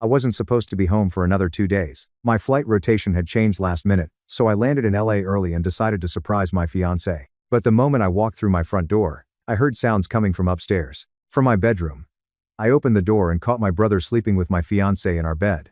I wasn't supposed to be home for another 2 days. My flight rotation had changed last minute, so I landed in LA early and decided to surprise my fiancée. But the moment I walked through my front door, I heard sounds coming from upstairs. From my bedroom. I opened the door and caught my brother sleeping with my fiancée in our bed.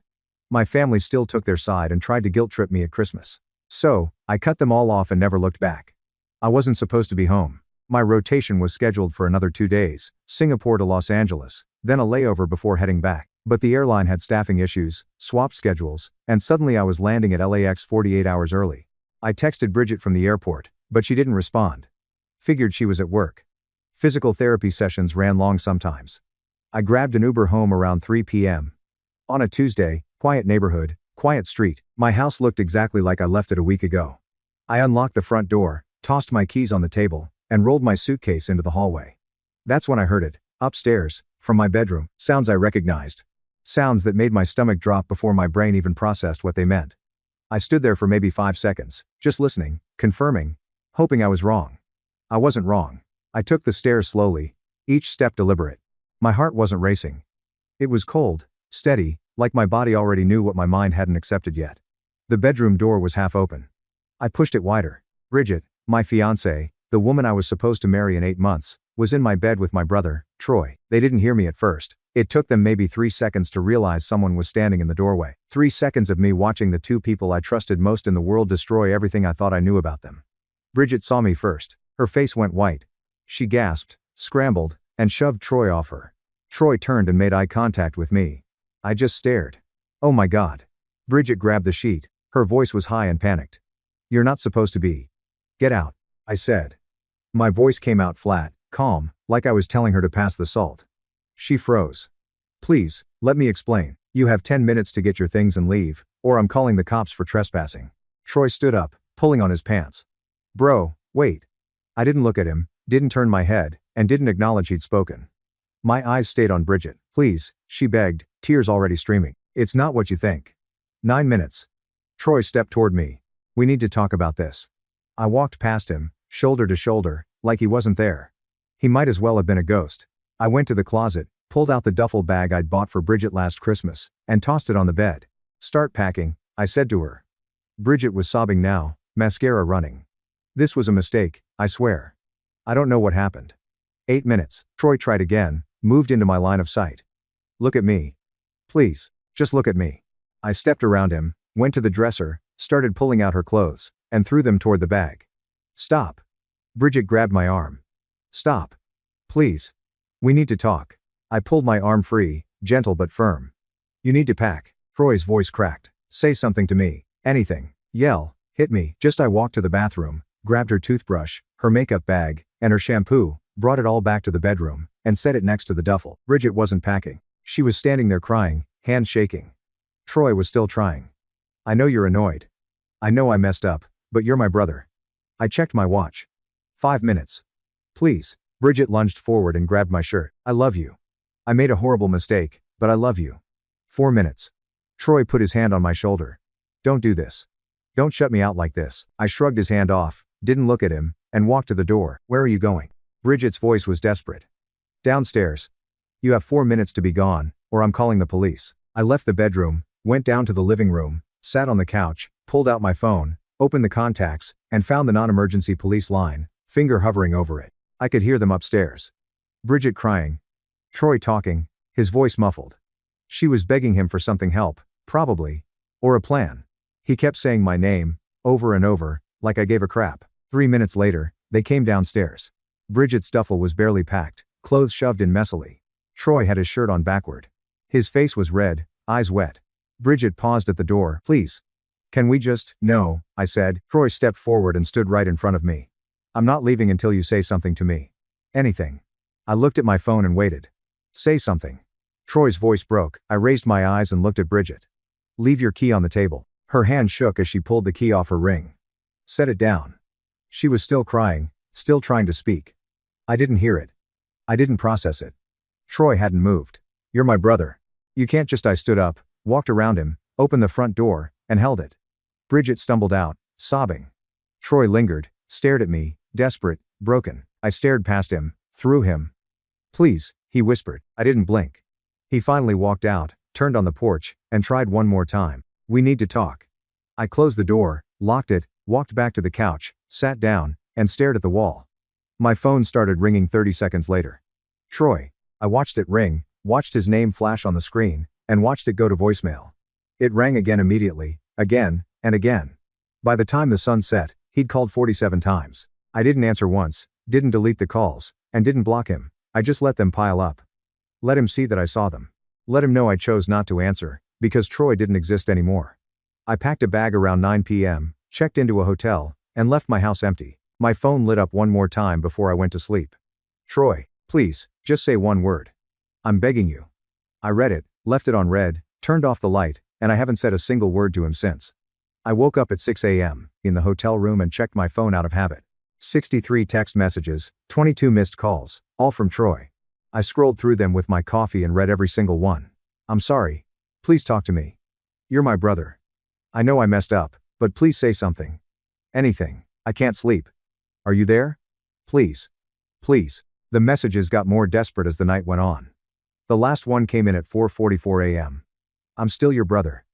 My family still took their side and tried to guilt-trip me at Christmas. So, I cut them all off and never looked back. I wasn't supposed to be home. My rotation was scheduled for another 2 days, Singapore to Los Angeles, then a layover before heading back. But the airline had staffing issues, swapped schedules, and suddenly I was landing at LAX 48 hours early. I texted Bridget from the airport, but she didn't respond. Figured she was at work. Physical therapy sessions ran long sometimes. I grabbed an Uber home around 3 p.m. On a Tuesday, quiet neighborhood, quiet street, my house looked exactly like I left it a week ago. I unlocked the front door, tossed my keys on the table, and rolled my suitcase into the hallway. That's when I heard it, upstairs, from my bedroom, sounds I recognized. Sounds that made my stomach drop before my brain even processed what they meant. I stood there for maybe 5 seconds, just listening, confirming, hoping I was wrong. I wasn't wrong. I took the stairs slowly, each step deliberate. My heart wasn't racing. It was cold, steady, like my body already knew what my mind hadn't accepted yet. The bedroom door was half open. I pushed it wider. Bridget, my fiancée, the woman I was supposed to marry in 8 months, was in my bed with my brother, Troy. They didn't hear me at first. It took them maybe 3 seconds to realize someone was standing in the doorway. 3 seconds of me watching the two people I trusted most in the world destroy everything I thought I knew about them. Bridget saw me first. Her face went white. She gasped, scrambled, and shoved Troy off her. Troy turned and made eye contact with me. I just stared. Oh my God. Bridget grabbed the sheet. Her voice was high and panicked. You're not supposed to be. Get out, I said. My voice came out flat, calm, like I was telling her to pass the salt. She froze. Please, let me explain. You have 10 minutes to get your things and leave, or I'm calling the cops for trespassing. Troy stood up, pulling on his pants. Bro, wait. I didn't look at him, didn't turn my head, and didn't acknowledge he'd spoken. My eyes stayed on Bridget. Please, she begged, tears already streaming. It's not what you think. 9 minutes. Troy stepped toward me. We need to talk about this. I walked past him, shoulder to shoulder, like he wasn't there. He might as well have been a ghost. I went to the closet, pulled out the duffel bag I'd bought for Bridget last Christmas, and tossed it on the bed. Start packing, I said to her. Bridget was sobbing now, mascara running. This was a mistake, I swear. I don't know what happened. 8 minutes. Troy tried again, moved into my line of sight. Look at me. Please, just look at me. I stepped around him, went to the dresser, started pulling out her clothes, and threw them toward the bag. Stop. Bridget grabbed my arm. Stop. Please. We need to talk. I pulled my arm free, gentle but firm. You need to pack. Troy's voice cracked. Say something to me. Anything. Yell. Hit me. I walked to the bathroom, grabbed her toothbrush, her makeup bag, and her shampoo, brought it all back to the bedroom, and set it next to the duffel. Bridget wasn't packing. She was standing there crying, hands shaking. Troy was still trying. I know you're annoyed. I know I messed up, but you're my brother. I checked my watch. 5 minutes. Please. Bridget lunged forward and grabbed my shirt. I love you. I made a horrible mistake, but I love you. 4 minutes. Troy put his hand on my shoulder. Don't do this. Don't shut me out like this. I shrugged his hand off, didn't look at him, and walked to the door. Where are you going? Bridget's voice was desperate. Downstairs. You have 4 minutes to be gone, or I'm calling the police. I left the bedroom, went down to the living room, sat on the couch, pulled out my phone, opened the contacts, and found the non-emergency police line, finger hovering over it. I could hear them upstairs. Bridget crying. Troy talking, his voice muffled. She was begging him for something help, probably. Or a plan. He kept saying my name, over and over, like I gave a crap. 3 minutes later, they came downstairs. Bridget's duffel was barely packed, clothes shoved in messily. Troy had his shirt on backward. His face was red, eyes wet. Bridget paused at the door. Please. Can we just? No, I said. Troy stepped forward and stood right in front of me. I'm not leaving until you say something to me. Anything. I looked at my phone and waited. Say something. Troy's voice broke. I raised my eyes and looked at Bridget. Leave your key on the table. Her hand shook as she pulled the key off her ring. Set it down. She was still crying, still trying to speak. I didn't hear it. I didn't process it. Troy hadn't moved. You're my brother. You can't just. I stood up, walked around him, opened the front door, and held it. Bridget stumbled out, sobbing. Troy lingered, stared at me, desperate, broken. I stared past him, through him. Please, he whispered. I didn't blink. He finally walked out, turned on the porch, and tried one more time. "We need to talk." I closed the door, locked it, walked back to the couch, sat down, and stared at the wall. My phone started ringing 30 seconds later. Troy. I watched it ring, watched his name flash on the screen, and watched it go to voicemail. It rang again immediately, again, and again. By the time the sun set, he'd called 47 times. I didn't answer once, didn't delete the calls, and didn't block him. I just let them pile up. Let him see that I saw them. Let him know I chose not to answer, because Troy didn't exist anymore. I packed a bag around 9 p.m., checked into a hotel, and left my house empty. My phone lit up one more time before I went to sleep. "Troy, please, just say one word. I'm begging you." I read it, left it on red, turned off the light, and I haven't said a single word to him since. I woke up at 6 a.m. in the hotel room and checked my phone out of habit. 63 text messages, 22 missed calls, all from Troy. I scrolled through them with my coffee and read every single one. "I'm sorry. Please talk to me. You're my brother. I know I messed up, but please say something. Anything. I can't sleep. Are you there? Please. Please." The messages got more desperate as the night went on. The last one came in at 4:44 a.m. "I'm still your brother.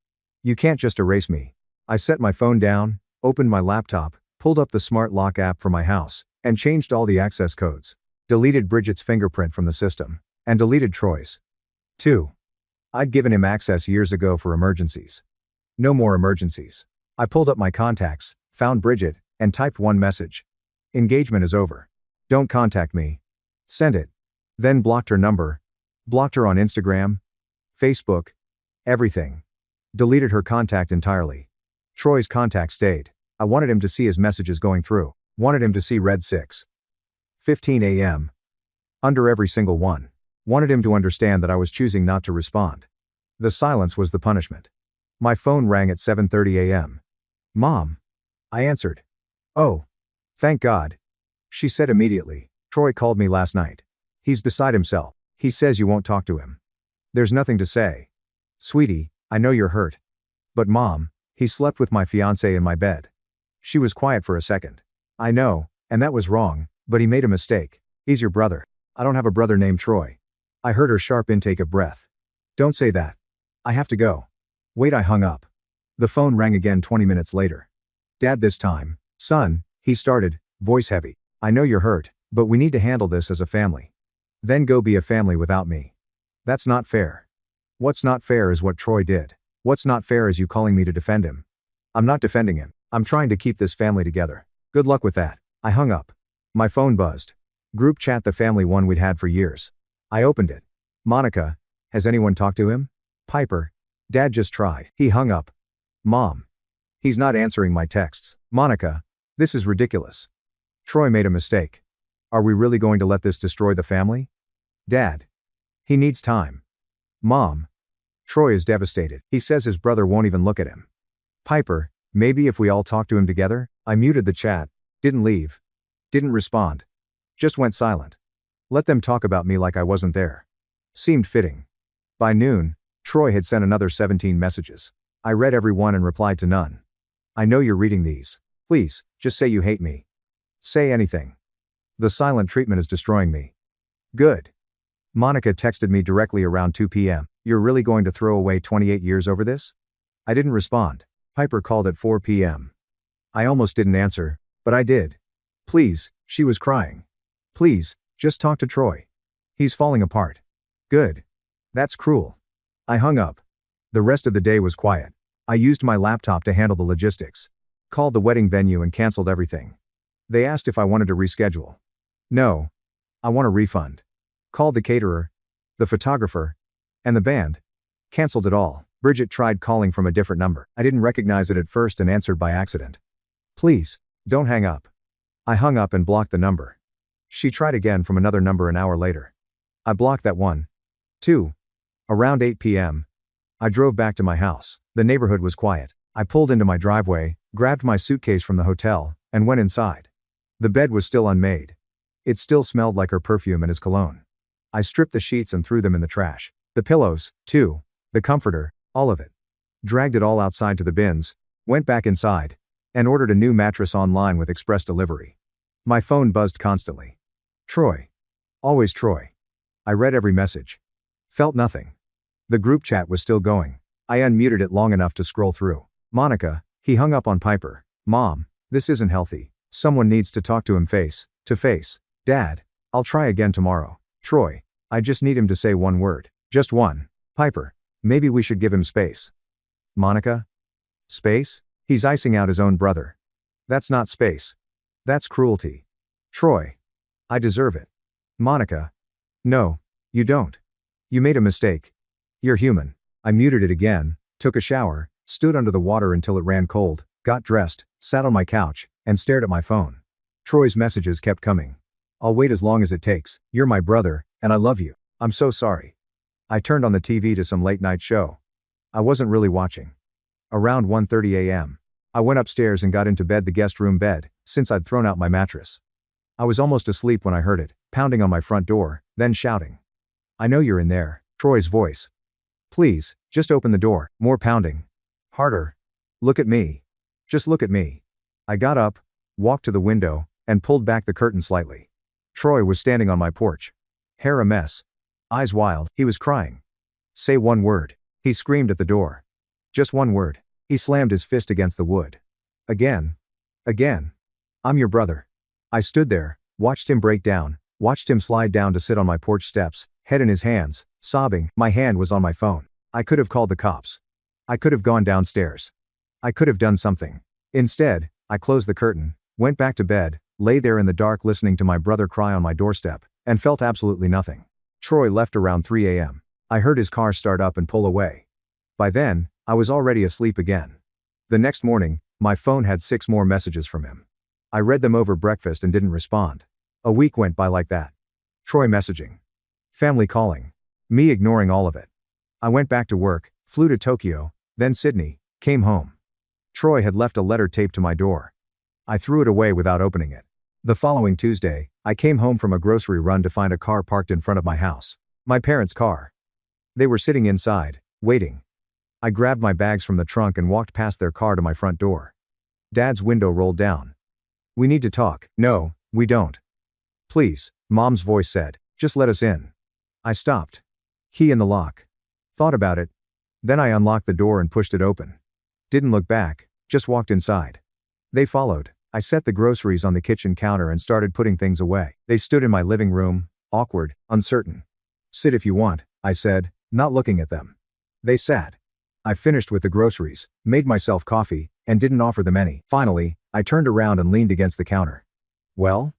You can't just erase me." I set my phone down, opened my laptop, pulled up the smart lock app for my house, and changed all the access codes. Deleted Bridget's fingerprint from the system, and deleted Troy's. 2. I'd given him access years ago for emergencies. No more emergencies. I pulled up my contacts, found Bridget, and typed one message. "Engagement is over. Don't contact me." Sent it. Then blocked her number. Blocked her on Instagram, Facebook, everything. Deleted her contact entirely. Troy's contact stayed. I wanted him to see his messages going through. Wanted him to see read 6:15 a.m. under every single one. Wanted him to understand that I was choosing not to respond. The silence was the punishment. My phone rang at 7:30 a.m. "Mom." I answered. "Oh. Thank God." She said immediately, "Troy called me last night. He's beside himself. He says you won't talk to him." "There's nothing to say. Sweetie, I know you're hurt. But Mom, he slept with my fiancée in my bed." She was quiet for a second. "I know, and that was wrong, but he made a mistake. He's your brother. I don't have a brother named Troy." I heard her sharp intake of breath. "Don't say that. I have to go." Wait, I hung up. The phone rang again 20 minutes later. "Dad this time." "Son," he started, voice heavy. "I know you're hurt, but we need to handle this as a family. Then go be a family without me." "That's not fair." "What's not fair is what Troy did. What's not fair is you calling me to defend him." "I'm not defending him. I'm trying to keep this family together. Good luck with that." I hung up. My phone buzzed. Group chat, the family one we'd had for years. I opened it. "Monica, has anyone talked to him?" "Piper. Dad just tried." He hung up. "Mom. He's not answering my texts." "Monica, this is ridiculous. Troy made a mistake. Are we really going to let this destroy the family?" "Dad. He needs time." "Mom. Troy is devastated. He says his brother won't even look at him." "Piper, maybe if we all talk to him together?" I muted the chat. Didn't leave. Didn't respond. Just went silent. Let them talk about me like I wasn't there. Seemed fitting. By noon, Troy had sent another 17 messages. I read every one and replied to none. "I know you're reading these. Please, just say you hate me. Say anything. The silent treatment is destroying me." "Good." Monica texted me directly around 2 p.m. "You're really going to throw away 28 years over this?" I didn't respond. Piper called at 4 p.m. I almost didn't answer, but I did. "Please," she was crying. "Please, just talk to Troy. He's falling apart." "Good. That's cruel." I hung up. The rest of the day was quiet. I used my laptop to handle the logistics. Called the wedding venue and canceled everything. They asked if I wanted to reschedule. "No. I want a refund." Called the caterer, the photographer, and the band. Canceled it all. Bridget tried calling from a different number. I didn't recognize it at first and answered by accident. "Please, don't hang up." I hung up and blocked the number. She tried again from another number an hour later. I blocked that one. 2. Around 8 p.m. I drove back to my house. The neighborhood was quiet. I pulled into my driveway, grabbed my suitcase from the hotel, and went inside. The bed was still unmade. It still smelled like her perfume and his cologne. I stripped the sheets and threw them in the trash. The pillows, too. The comforter, all of it. Dragged it all outside to the bins, went back inside, and ordered a new mattress online with express delivery. My phone buzzed constantly. Troy. Always Troy. I read every message. Felt nothing. The group chat was still going. I unmuted it long enough to scroll through. Monica, he hung up on Piper. Mom, this isn't healthy. Someone needs to talk to him face to face. Dad, I'll try again tomorrow. Troy, I just need him to say one word. Just one. Piper, maybe we should give him space. Monica? Space? He's icing out his own brother. That's not space. That's cruelty. Troy. I deserve it. Monica. No, you don't. You made a mistake. You're human. I muted it again, took a shower, stood under the water until it ran cold, got dressed, sat on my couch, and stared at my phone. Troy's messages kept coming. I'll wait as long as it takes. You're my brother, and I love you. I'm so sorry. I turned on the TV to some late night show. I wasn't really watching. Around 1:30 a.m. I went upstairs and got into bed, the guest room bed, since I'd thrown out my mattress. I was almost asleep when I heard it, pounding on my front door, then shouting. I know you're in there. Troy's voice. Please, just open the door. More pounding. Harder. Look at me. Just look at me. I got up, walked to the window, and pulled back the curtain slightly. Troy was standing on my porch. Hair a mess. Eyes wild. He was crying. Say one word. He screamed at the door. Just one word. He slammed his fist against the wood. Again. Again. I'm your brother. I stood there, watched him break down, watched him slide down to sit on my porch steps, head in his hands, sobbing. My hand was on my phone. I could have called the cops. I could have gone downstairs. I could have done something. Instead, I closed the curtain, went back to bed, lay there in the dark listening to my brother cry on my doorstep, and felt absolutely nothing. Troy left around 3 a.m. I heard his car start up and pull away. By then, I was already asleep again. The next morning, my phone had 6 more messages from him. I read them over breakfast and didn't respond. A week went by like that. Troy messaging. Family calling. Me ignoring all of it. I went back to work, flew to Tokyo, then Sydney, came home. Troy had left a letter taped to my door. I threw it away without opening it. The following Tuesday, I came home from a grocery run to find a car parked in front of my house. My parents' car. They were sitting inside, waiting. I grabbed my bags from the trunk and walked past their car to my front door. Dad's window rolled down. We need to talk. No, we don't. Please, Mom's voice said. Just let us in. I stopped. Key in the lock. Thought about it. Then I unlocked the door and pushed it open. Didn't look back, just walked inside. They followed. I set the groceries on the kitchen counter and started putting things away. They stood in my living room, awkward, uncertain. Sit if you want, I said, not looking at them. They sat. I finished with the groceries, made myself coffee, and didn't offer them any. Finally, I turned around and leaned against the counter. Well?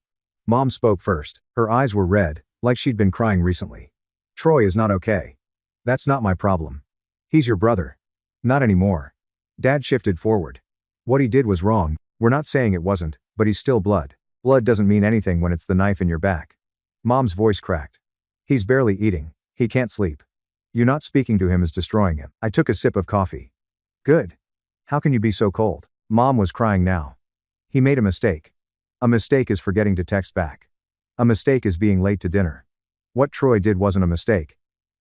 Mom spoke first. Her eyes were red, like she'd been crying recently. Troy is not okay. That's not my problem. He's your brother. Not anymore. Dad shifted forward. What he did was wrong. We're not saying it wasn't, but he's still blood. Blood doesn't mean anything when it's the knife in your back. Mom's voice cracked. He's barely eating. He can't sleep. You not speaking to him is destroying him. I took a sip of coffee. Good. How can you be so cold? Mom was crying now. He made a mistake. A mistake is forgetting to text back. A mistake is being late to dinner. What Troy did wasn't a mistake.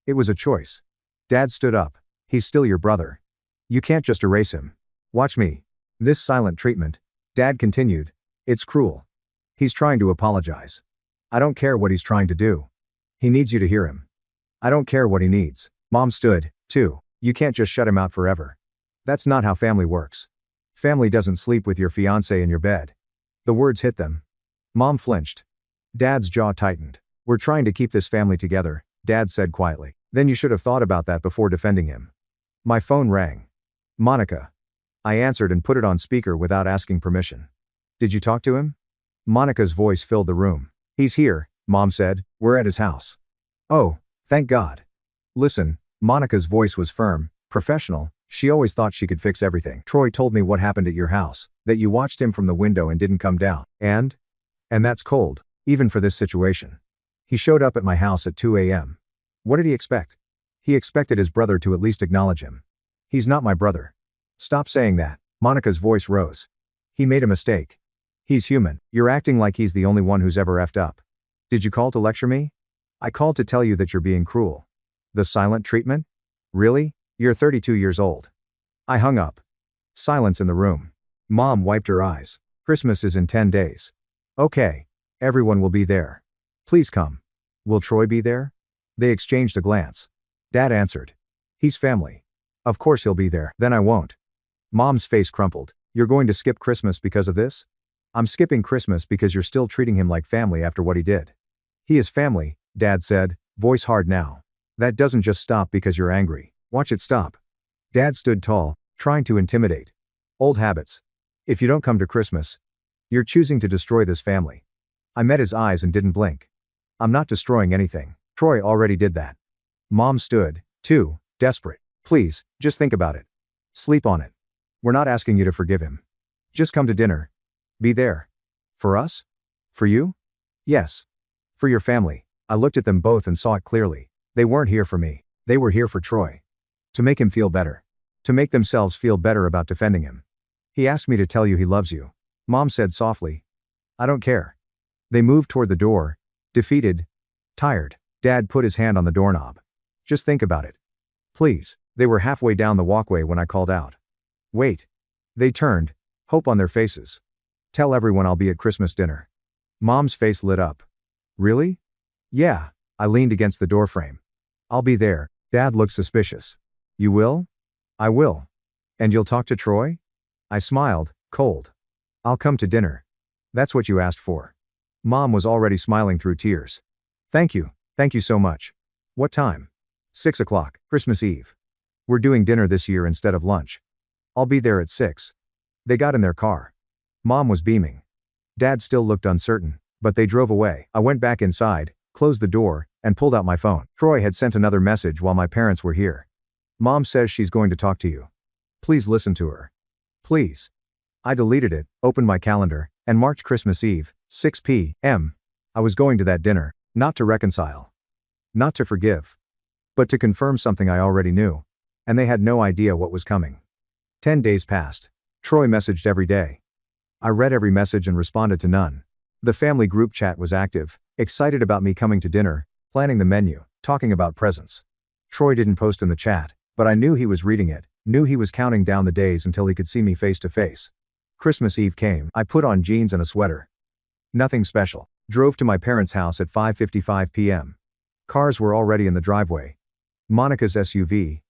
It was a choice. Dad stood up. He's still your brother. You can't just erase him. Watch me. This silent treatment. Dad continued. It's cruel. He's trying to apologize. I don't care what he's trying to do. He needs you to hear him. I don't care what he needs. Mom stood, too. You can't just shut him out forever. That's not how family works. Family doesn't sleep with your fiancé in your bed. The words hit them. Mom flinched. Dad's jaw tightened. We're trying to keep this family together, Dad said quietly. Then you should have thought about that before defending him. My phone rang. Monica. I answered and put it on speaker without asking permission. Did you talk to him? Monica's voice filled the room. He's here, Mom said. We're at his house. Oh, thank God. Listen, Monica's voice was firm, professional. She always thought she could fix everything. Troy told me what happened at your house, that you watched him from the window and didn't come down. And that's cold, even for this situation. He showed up at my house at 2 a.m. What did he expect? He expected his brother to at least acknowledge him. He's not my brother. Stop saying that. Monica's voice rose. He made a mistake. He's human. You're acting like he's the only one who's ever effed up. Did you call to lecture me? I called to tell you that you're being cruel. The silent treatment? Really? You're 32 years old. I hung up. Silence in the room. Mom wiped her eyes. Christmas is in 10 days. Okay. Everyone will be there. Please come. Will Troy be there? They exchanged a glance. Dad answered. He's family. Of course he'll be there, then I won't. Mom's face crumpled. You're going to skip Christmas because of this? I'm skipping Christmas because you're still treating him like family after what he did. He is family, Dad said, voice hard now. That doesn't just stop because you're angry. Watch it stop. Dad stood tall, trying to intimidate. Old habits. If you don't come to Christmas, you're choosing to destroy this family. I met his eyes and didn't blink. I'm not destroying anything. Troy already did that. Mom stood, too, desperate. Please, just think about it. Sleep on it. We're not asking you to forgive him. Just come to dinner. Be there. For us? For you? Yes. For your family. I looked at them both and saw it clearly. They weren't here for me. They were here for Troy. To make him feel better. To make themselves feel better about defending him. He asked me to tell you he loves you. Mom said softly. I don't care. They moved toward the door. Defeated. Tired. Dad put his hand on the doorknob. Just think about it. Please. They were halfway down the walkway when I called out. Wait. They turned. Hope on their faces. Tell everyone I'll be at Christmas dinner. Mom's face lit up. Really? Yeah. I leaned against the doorframe. I'll be there. Dad looked suspicious. You will? I will. And you'll talk to Troy? I smiled, cold. I'll come to dinner. That's what you asked for. Mom was already smiling through tears. Thank you so much. What time? 6 o'clock, Christmas Eve. We're doing dinner this year instead of lunch. I'll be there at 6. They got in their car. Mom was beaming. Dad still looked uncertain, but they drove away. I went back inside, closed the door, and pulled out my phone. Troy had sent another message while my parents were here. Mom says she's going to talk to you. Please listen to her. Please. I deleted it, opened my calendar, and marked Christmas Eve, 6 p.m. I was going to that dinner, not to reconcile. Not to forgive. But to confirm something I already knew. And they had no idea what was coming. 10 days passed. Troy messaged every day. I read every message and responded to none. The family group chat was active, excited about me coming to dinner, planning the menu, talking about presents. Troy didn't post in the chat, but I knew he was reading it, knew he was counting down the days until he could see me face to face. Christmas Eve came. I put on jeans and a sweater. Nothing special. Drove to my parents' house at 5:55 p.m. Cars were already in the driveway. Monica's SUV,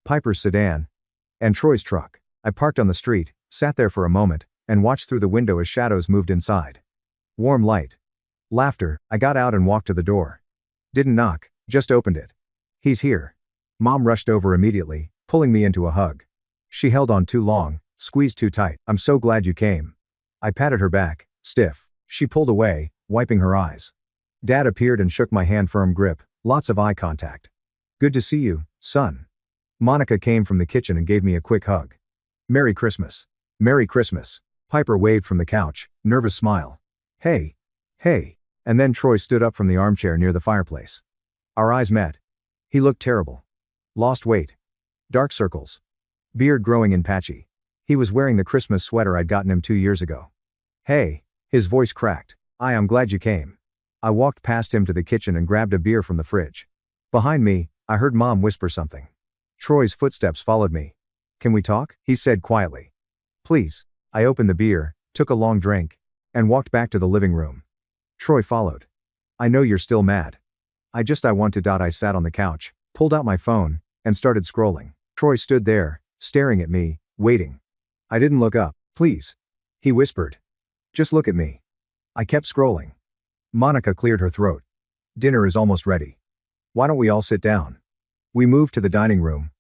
Piper's sedan, and Troy's truck. I parked on the street, sat there for a moment, and watched through the window as shadows moved inside. Warm light. Laughter. I got out and walked to the door. Didn't knock, just opened it. He's here. Mom rushed over immediately, pulling me into a hug. She held on too long, squeezed too tight. I'm so glad you came. I patted her back, stiff. She pulled away, wiping her eyes. Dad appeared and shook my hand, firm grip, lots of eye contact. Good to see you, son. Monica came from the kitchen and gave me a quick hug. Merry Christmas. Merry Christmas. Piper waved from the couch, nervous smile. Hey. Hey. And then Troy stood up from the armchair near the fireplace. Our eyes met. He looked terrible. Lost weight. Dark circles. Beard growing in patchy. He was wearing the Christmas sweater I'd gotten him 2 years ago. Hey. His voice cracked. I'm glad you came. I walked past him to the kitchen and grabbed a beer from the fridge. Behind me, I heard Mom whisper something. Troy's footsteps followed me. Can we talk? He said quietly. Please. I opened the beer, took a long drink, and walked back to the living room. Troy followed. I know you're still mad. I want to. I sat on the couch, pulled out my phone, and started scrolling. Troy stood there, staring at me, waiting. I didn't look up. Please. He whispered. Just look at me. I kept scrolling. Monica cleared her throat. Dinner is almost ready. Why don't we all sit down? We moved to the dining room.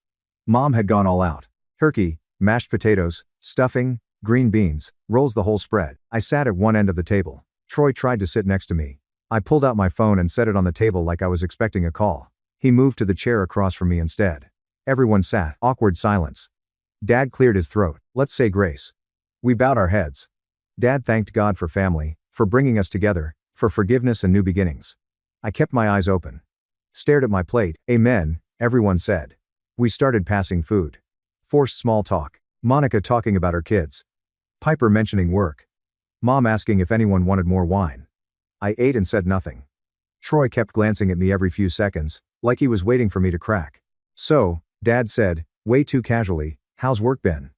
Mom had gone all out. Turkey, mashed potatoes, stuffing, green beans, rolls, the whole spread. I sat at one end of the table. Troy tried to sit next to me. I pulled out my phone and set it on the table like I was expecting a call. He moved to the chair across from me instead. Everyone sat. Awkward silence. Dad cleared his throat. Let's say grace. We bowed our heads. Dad thanked God for family, for bringing us together, for forgiveness and new beginnings. I kept my eyes open. Stared at my plate. Amen, everyone said. We started passing food. Forced small talk. Monica talking about her kids. Piper mentioning work. Mom asking if anyone wanted more wine. I ate and said nothing. Troy kept glancing at me every few seconds, like he was waiting for me to crack. So, Dad said, way too casually, how's work been?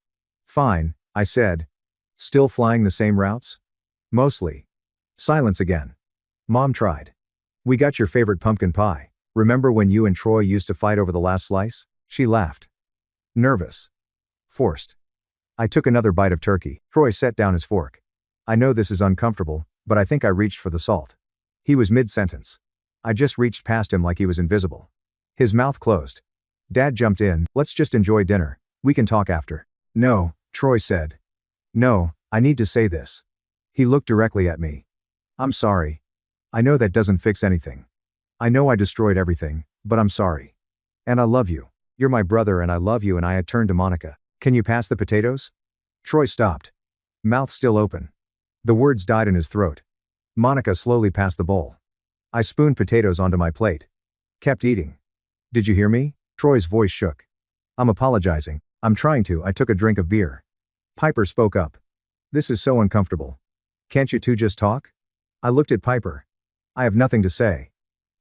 Fine, I said. Still flying the same routes? Mostly. Silence again. Mom tried. We got your favorite pumpkin pie. Remember when you and Troy used to fight over the last slice? She laughed. Nervous. Forced. I took another bite of turkey. Troy set down his fork. I know this is uncomfortable, but I think I reached for the salt. He was mid-sentence. I just reached past him like he was invisible. His mouth closed. Dad jumped in. Let's just enjoy dinner. We can talk after. No, Troy said. No, I need to say this. He looked directly at me. I'm sorry. I know that doesn't fix anything. I know I destroyed everything, but I'm sorry. And I love you. You're my brother and I love you. And I had turned to Monica. Can you pass the potatoes? Troy stopped. Mouth still open. The words died in his throat. Monica slowly passed the bowl. I spooned potatoes onto my plate. Kept eating. Did you hear me? Troy's voice shook. I'm apologizing. I'm trying to. I took a drink of beer. Piper spoke up. This is so uncomfortable. Can't you two just talk? I looked at Piper. I have nothing to say.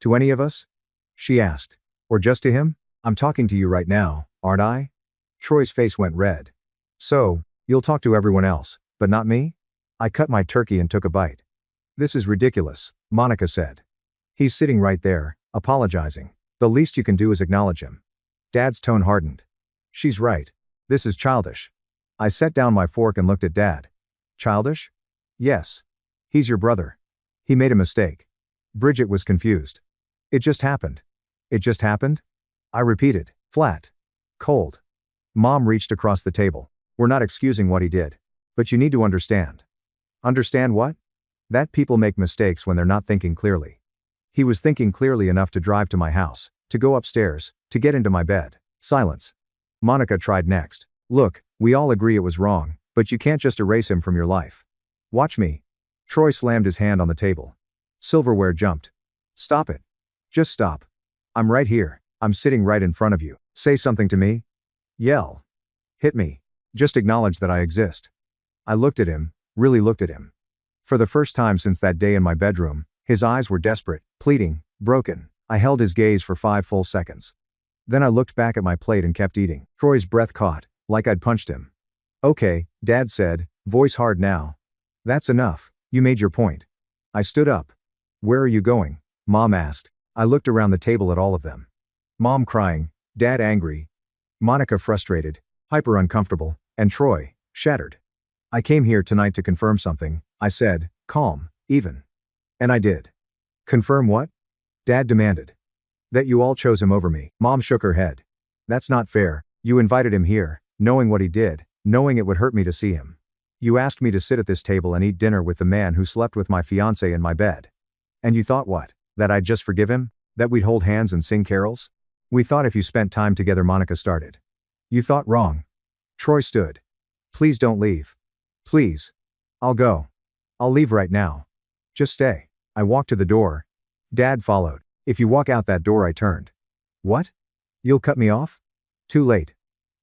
To any of us? She asked. Or just to him? I'm talking to you right now, aren't I? Troy's face went red. So, you'll talk to everyone else, but not me? I cut my turkey and took a bite. This is ridiculous, Monica said. He's sitting right there, apologizing. The least you can do is acknowledge him. Dad's tone hardened. She's right. This is childish. I set down my fork and looked at Dad. Childish? Yes. He's your brother. He made a mistake. Bridget was confused. It just happened. It just happened? I repeated, flat. Cold. Mom reached across the table. We're not excusing what he did. But you need to understand. Understand what? That people make mistakes when they're not thinking clearly. He was thinking clearly enough to drive to my house, to go upstairs, to get into my bed. Silence. Monica tried next. Look, we all agree it was wrong, but you can't just erase him from your life. Watch me. Troy slammed his hand on the table. Silverware jumped. Stop it. Just stop. I'm right here. I'm sitting right in front of you. Say something to me. Yell. Hit me. Just acknowledge that I exist. I looked at him, really looked at him. For the first time since that day in my bedroom, his eyes were desperate, pleading, broken. I held his gaze for 5 full seconds. Then I looked back at my plate and kept eating. Troy's breath caught, like I'd punched him. Okay, Dad said, voice hard now. That's enough, you made your point. I stood up. Where are you going? Mom asked. I looked around the table at all of them. Mom crying, Dad angry, Monica frustrated, Piper uncomfortable, and Troy, shattered. I came here tonight to confirm something, I said, calm, even. And I did. Confirm what? Dad demanded. That you all chose him over me. Mom shook her head. That's not fair. You invited him here, knowing what he did, knowing it would hurt me to see him. You asked me to sit at this table and eat dinner with the man who slept with my fiancée in my bed. And you thought what? That I'd just forgive him? That we'd hold hands and sing carols? We thought if you spent time together, Monica started. You thought wrong. Troy stood. Please don't leave. Please. I'll go. I'll leave right now. Just stay. I walked to the door. Dad followed. If you walk out that door, I turned. What? You'll cut me off? Too late.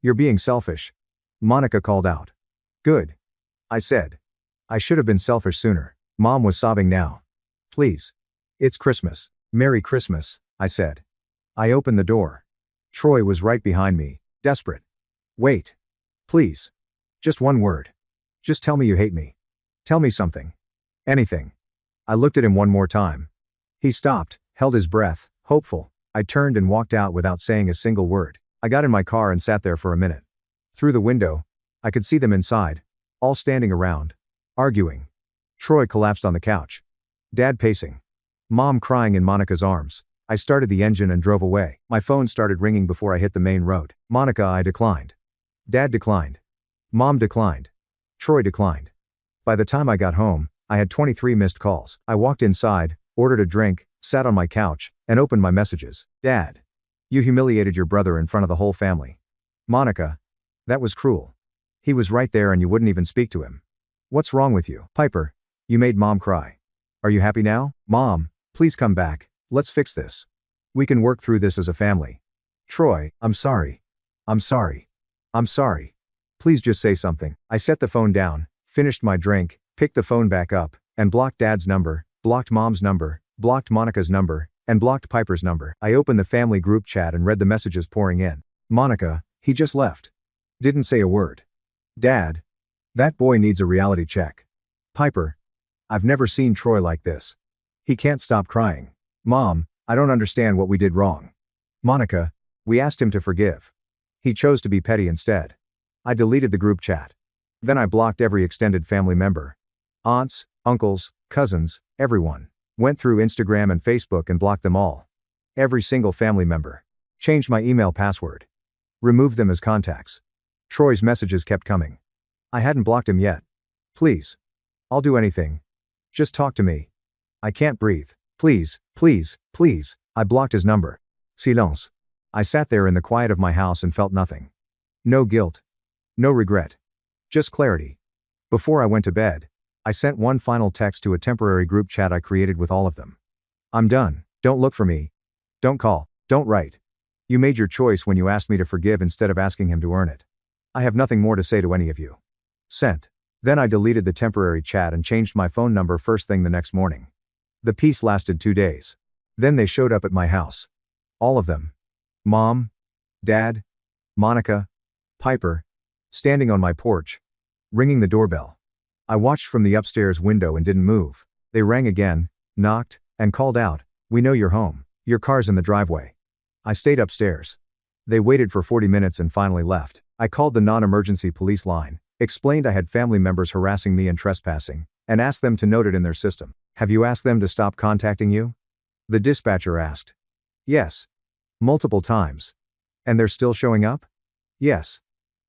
You're being selfish. Monica called out. Good. I said. I should have been selfish sooner. Mom was sobbing now. Please. It's Christmas. Merry Christmas, I said. I opened the door. Troy was right behind me, desperate. Wait. Please. Just one word. Just tell me you hate me. Tell me something. Anything. I looked at him one more time. He stopped, held his breath, hopeful. I turned and walked out without saying a single word. I got in my car and sat there for a minute. Through the window, I could see them inside, all standing around, arguing. Troy collapsed on the couch. Dad pacing. Mom crying in Monica's arms. I started the engine and drove away. My phone started ringing before I hit the main road. Monica, I declined. Dad declined. Mom declined. Troy declined. By the time I got home, I had 23 missed calls. I walked inside, ordered a drink, sat on my couch, and opened my messages. Dad. You humiliated your brother in front of the whole family. Monica. That was cruel. He was right there and you wouldn't even speak to him. What's wrong with you? Piper. You made Mom cry. Are you happy now? Mom, please come back. Let's fix this. We can work through this as a family. Troy, I'm sorry. I'm sorry. I'm sorry. Please just say something. I set the phone down, finished my drink, picked the phone back up, and blocked Dad's number, blocked Mom's number, blocked Monica's number, and blocked Piper's number. I opened the family group chat and read the messages pouring in. Monica, he just left. Didn't say a word. Dad. That boy needs a reality check. Piper. I've never seen Troy like this. He can't stop crying. Mom, I don't understand what we did wrong. Monica. We asked him to forgive. He chose to be petty instead. I deleted the group chat. Then I blocked every extended family member. Aunts, uncles, cousins, everyone. Went through Instagram and Facebook and blocked them all. Every single family member. Changed my email password. Removed them as contacts. Troy's messages kept coming. I hadn't blocked him yet. Please. I'll do anything. Just talk to me. I can't breathe. Please, please, please. I blocked his number. Silence. I sat there in the quiet of my house and felt nothing. No guilt. No regret. Just clarity. Before I went to bed, I sent one final text to a temporary group chat I created with all of them. I'm done. Don't look for me. Don't call. Don't write. You made your choice when you asked me to forgive instead of asking him to earn it. I have nothing more to say to any of you. Sent. Then I deleted the temporary chat and changed my phone number first thing the next morning. The peace lasted 2 days. Then they showed up at my house. All of them. Mom, Dad, Monica, Piper, standing on my porch, ringing the doorbell. I watched from the upstairs window and didn't move. They rang again, knocked, and called out, "We know you're home. Your car's in the driveway." I stayed upstairs. They waited for 40 minutes and finally left. I called the non-emergency police line, explained I had family members harassing me and trespassing, and asked them to note it in their system. Have you asked them to stop contacting you? The dispatcher asked. Yes. Multiple times. And they're still showing up? Yes.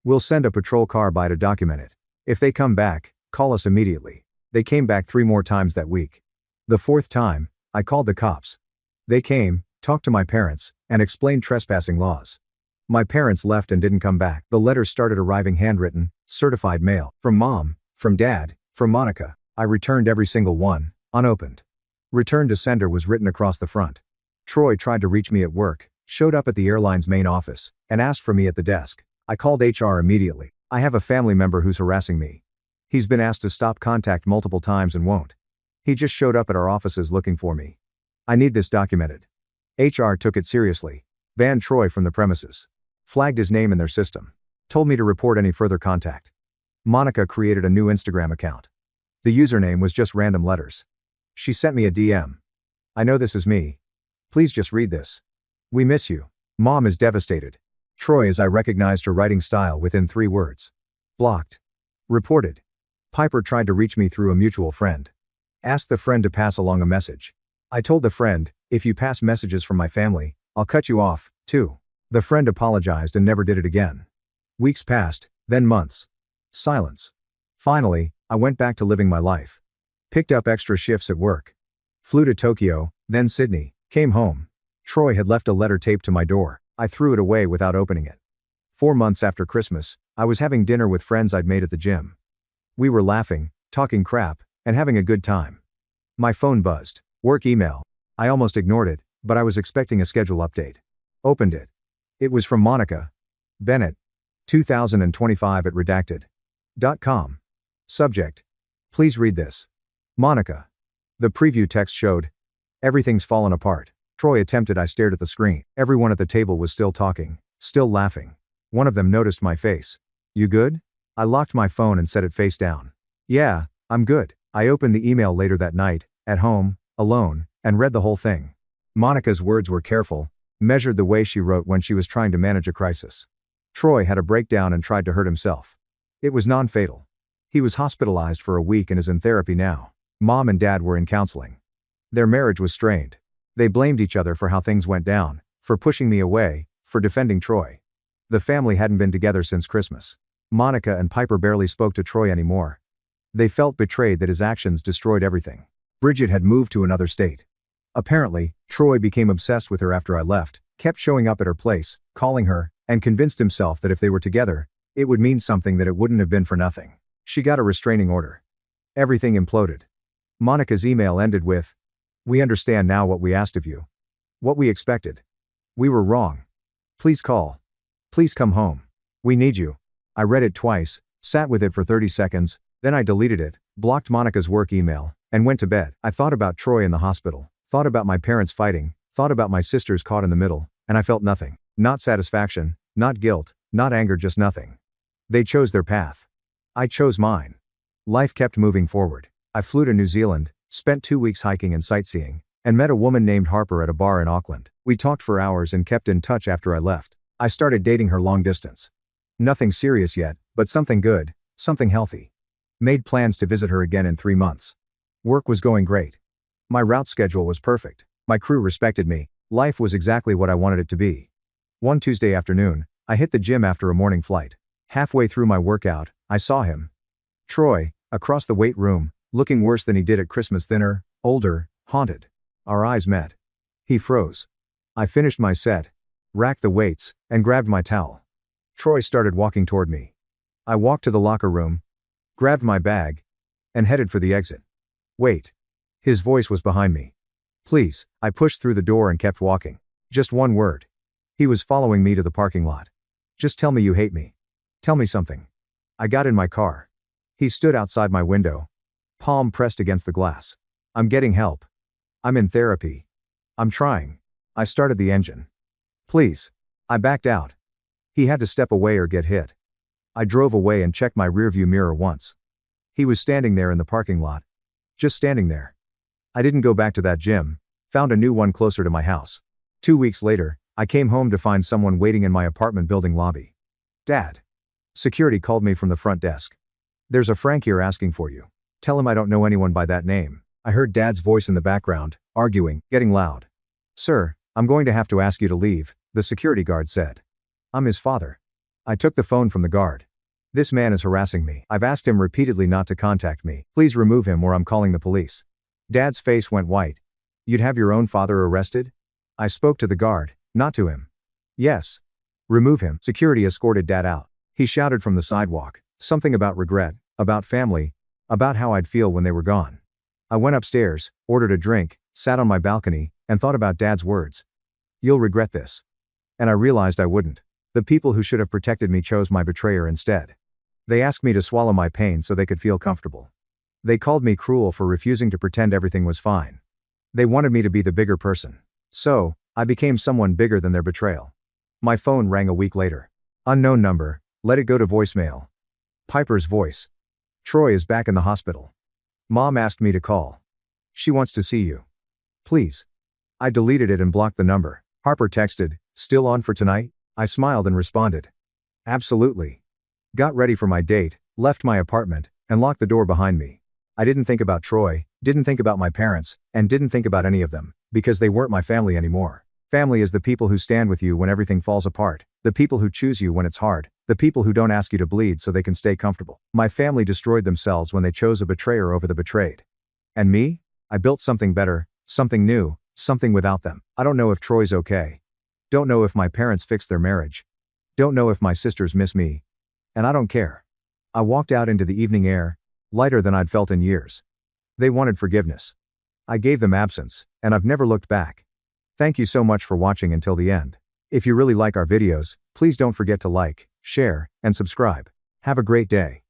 We'll send a patrol car by to document it. If they come back, call us immediately. They came back 3 more times that week. The 4th time, I called the cops. They came, talked to my parents, and explained trespassing laws. My parents left and didn't come back. The letters started arriving handwritten, certified mail, from Mom, from Dad, from Monica. I returned every single one, unopened. Return to sender was written across the front. Troy tried to reach me at work, showed up at the airline's main office, and asked for me at the desk. I called HR immediately. I have a family member who's harassing me. He's been asked to stop contact multiple times and won't. He just showed up at our offices looking for me. I need this documented. HR took it seriously. Banned Troy from the premises. Flagged his name in their system. Told me to report any further contact. Monica created a new Instagram account. The username was just random letters. She sent me a DM. I know this is me. Please just read this. We miss you. Mom is devastated. Troy, as I recognized her writing style within 3 words. Blocked. Reported. Piper tried to reach me through a mutual friend. Asked the friend to pass along a message. I told the friend, if you pass messages from my family, I'll cut you off, too. The friend apologized and never did it again. Weeks passed, then months. Silence. Finally, I went back to living my life. Picked up extra shifts at work. Flew to Tokyo, then Sydney, came home. Troy had left a letter taped to my door. I threw it away without opening it. 4 months after Christmas, I was having dinner with friends I'd made at the gym. We were laughing, talking crap, and having a good time. My phone buzzed. Work email. I almost ignored it, but I was expecting a schedule update. Opened it. It was from Monica. Bennett. 2025 at redacted.com. Subject. Please read this. Monica. The preview text showed. Everything's fallen apart. Troy attempted. I stared at the screen. Everyone at the table was still talking, still laughing. One of them noticed my face. You good? I locked my phone and set it face down. Yeah, I'm good. I opened the email later that night, at home, alone, and read the whole thing. Monica's words were careful, measured the way she wrote when she was trying to manage a crisis. Troy had a breakdown and tried to hurt himself. It was non-fatal. He was hospitalized for a week and is in therapy now. Mom and Dad were in counseling. Their marriage was strained. They blamed each other for how things went down, for pushing me away, for defending Troy. The family hadn't been together since Christmas. Monica and Piper barely spoke to Troy anymore. They felt betrayed that his actions destroyed everything. Bridget had moved to another state. Apparently, Troy became obsessed with her after I left, kept showing up at her place, calling her, and convinced himself that if they were together, it would mean something that it wouldn't have been for nothing. She got a restraining order. Everything imploded. Monica's email ended with, "We understand now what we asked of you. What we expected. We were wrong. Please call. Please come home. We need you." I read it twice, sat with it for 30 seconds, then I deleted it, blocked Monica's work email, and went to bed. I thought about Troy in the hospital, thought about my parents fighting, thought about my sisters caught in the middle, and I felt nothing. Not satisfaction, not guilt, not anger, just nothing. They chose their path. I chose mine. Life kept moving forward. I flew to New Zealand, spent 2 weeks hiking and sightseeing, and met a woman named Harper at a bar in Auckland. We talked for hours and kept in touch after I left. I started dating her long distance. Nothing serious yet, but something good, something healthy. Made plans to visit her again in 3 months. Work was going great. My route schedule was perfect. My crew respected me. Life was exactly what I wanted it to be. One Tuesday afternoon, I hit the gym after a morning flight. Halfway through my workout, I saw him. Troy, across the weight room, looking worse than he did at Christmas, thinner, older, haunted. Our eyes met. He froze. I finished my set, racked the weights, and grabbed my towel. Troy started walking toward me. I walked to the locker room, grabbed my bag, and headed for the exit. Wait. His voice was behind me. Please. I pushed through the door and kept walking. Just one word. He was following me to the parking lot. Just tell me you hate me. Tell me something. I got in my car. He stood outside my window, palm pressed against the glass. I'm getting help. I'm in therapy. I'm trying. I started the engine. Please. I backed out. He had to step away or get hit. I drove away and checked my rearview mirror once. He was standing there in the parking lot. Just standing there. I didn't go back to that gym, found a new one closer to my house. 2 weeks later, I came home to find someone waiting in my apartment building lobby. Dad. Security called me from the front desk. There's a Frank here asking for you. Tell him I don't know anyone by that name. I heard Dad's voice in the background, arguing, getting loud. Sir, I'm going to have to ask you to leave, the security guard said. I'm his father. I took the phone from the guard. This man is harassing me. I've asked him repeatedly not to contact me. Please remove him or I'm calling the police. Dad's face went white. You'd have your own father arrested? I spoke to the guard, not to him. Yes. Remove him. Security escorted Dad out. He shouted from the sidewalk, something about regret, about family, about how I'd feel when they were gone. I went upstairs, ordered a drink, sat on my balcony, and thought about Dad's words. You'll regret this. And I realized I wouldn't. The people who should have protected me chose my betrayer instead. They asked me to swallow my pain so they could feel comfortable. They called me cruel for refusing to pretend everything was fine. They wanted me to be the bigger person. So, I became someone bigger than their betrayal. My phone rang a week later. Unknown number, let it go to voicemail. Piper's voice. Troy is back in the hospital. Mom asked me to call. She wants to see you. Please. I deleted it and blocked the number. Harper texted, still on for tonight? I smiled and responded. Absolutely. Got ready for my date, left my apartment, and locked the door behind me. I didn't think about Troy, didn't think about my parents, and didn't think about any of them, because they weren't my family anymore. Family is the people who stand with you when everything falls apart, the people who choose you when it's hard, the people who don't ask you to bleed so they can stay comfortable. My family destroyed themselves when they chose a betrayer over the betrayed. And me? I built something better, something new, something without them. I don't know if Troy's okay. Don't know if my parents fixed their marriage. Don't know if my sisters miss me. And I don't care. I walked out into the evening air, lighter than I'd felt in years. They wanted forgiveness. I gave them absence, and I've never looked back. Thank you so much for watching until the end. If you really like our videos, please don't forget to like, share, and subscribe. Have a great day.